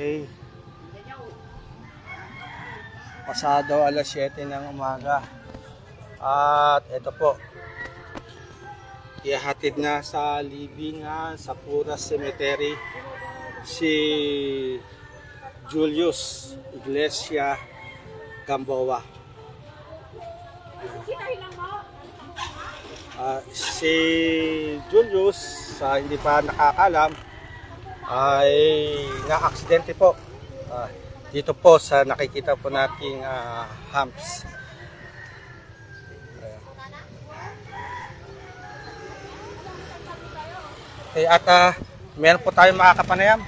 Okay. Pasado alas 7 ng umaga. At ito po, ihahatid na sa libingan sa Puras Cemetery si Julius Iglesia Gamboa. Si Julius, sa hindi pa nakakalam, ay na-aksidente po dito po sa nakikita po nating humps. Okay, at meron po tayong makakapanayam.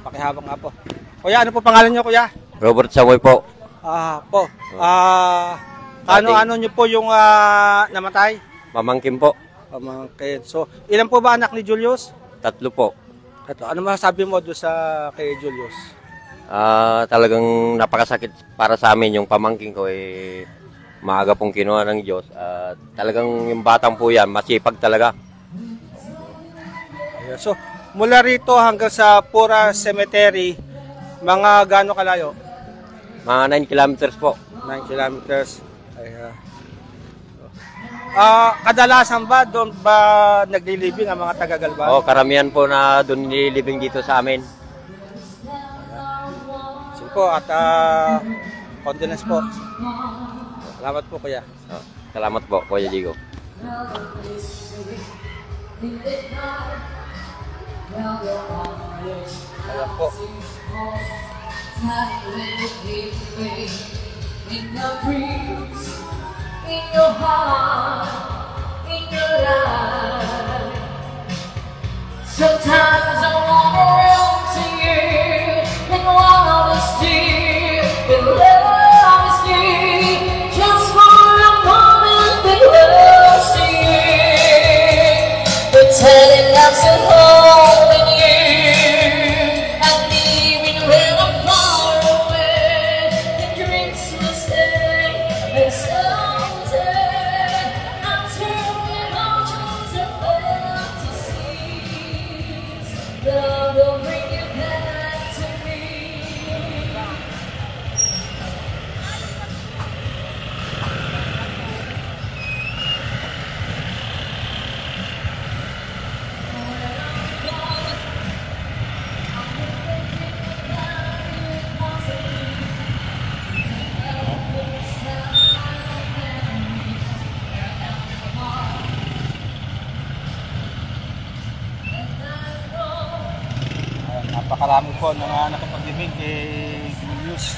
Pakihawak nga po. Kuya, ano po pangalan nyo, kuya? Robert Samoy po. Ano nyo po yung namatay? Pamangkin po. Pamangkin. So, ilan po ba anak ni Julius? 3 po. Ito, ano masasabi mo doon sa kay Julius? Talagang napakasakit para sa amin yung pamangkin ko maaga pong kinuha ng Diyos. Talagang yung batang po yan, masipag talaga. So, mula rito hanggang sa Puras Cemetery, mga gaano kalayo? Mga 9 kilometers po. 9 kilometers. Kadalasan ba doon ba naglilibing ang mga taga-Galban? Oo, karamihan po na doon nililibing dito sa amin. Sige po, at condolence po. Salamat po, kuya. Salamat po, Kuya Digo. Ayan po. In your heart, in your life. Sometimes I wanna run to you and wanna steal, but love is deep. Just for a moment, but love's to you. Pretending I'm still holding you and leaving when I'm far away. The drinks will stay and so. Love will bring you back to me. Napakarami po na nakapaglibing kay Julius.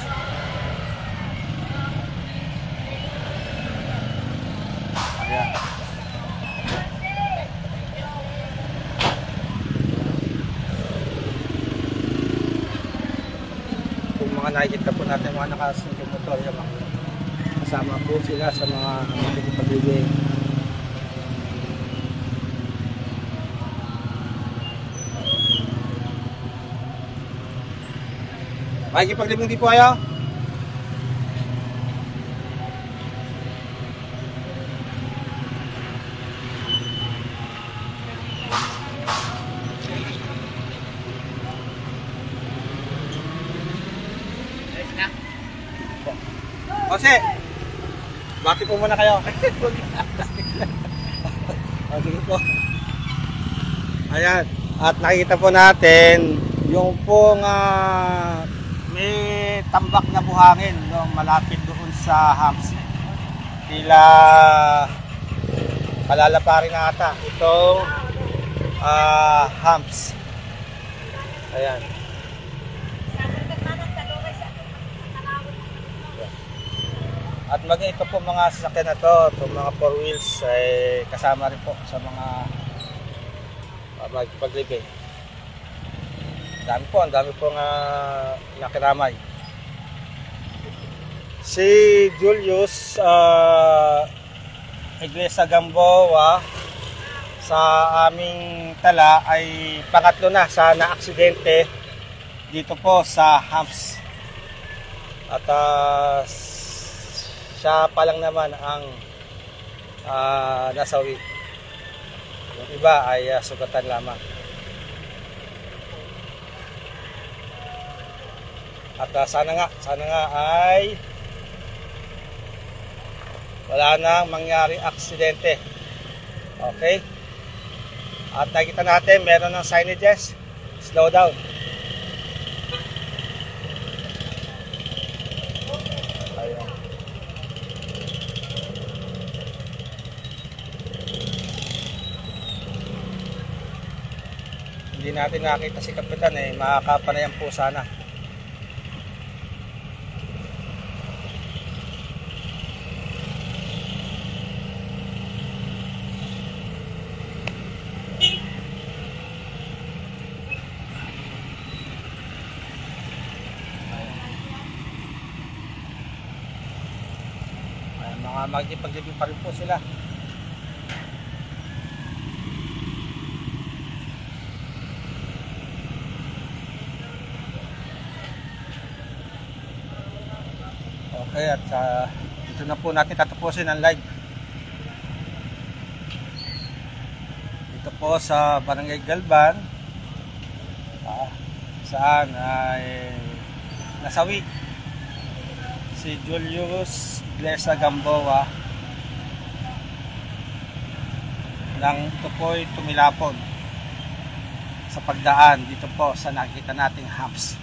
Ayan. Kung mga nakikita po natin mga nakasingkong motor, kasama po sila sa mga nakapaglibing. Makikipaglibing din po kayo? Jose, bati po muna kayo. Sige po. Ayan, at nakikita po natin yung pong may tambak na buhangin malapit doon sa humps. Tila palalaparin na ata itong humps. Ayan. At maging ito po mga sasakyan na to, itong mga 4 wheels ay kasama rin po sa mga magpaglibing. Ang dami pong nakiramay. Si Julius Iglesia Gamboa sa aming tala ay pangatlo na sa na-aksidente dito po sa humps. At siya pa lang naman ang nasawi. Yung iba ay sugatan lamang. At sana nga ay wala nang mangyari aksidente. Okay? At nakita natin meron ng signages, slow down. Ayun. Hindi natin nakita si Kapitan makakapanayan po sana. Mga magdipaglibing pa rin po sila. Okay, at dito na po natin tatapusin ang live. Dito po sa Barangay Galban, saan ay nasawi si Julius Iglesias Gamboa nang tupoy tumilapon sa pagdaan dito po sa nakita nating humps.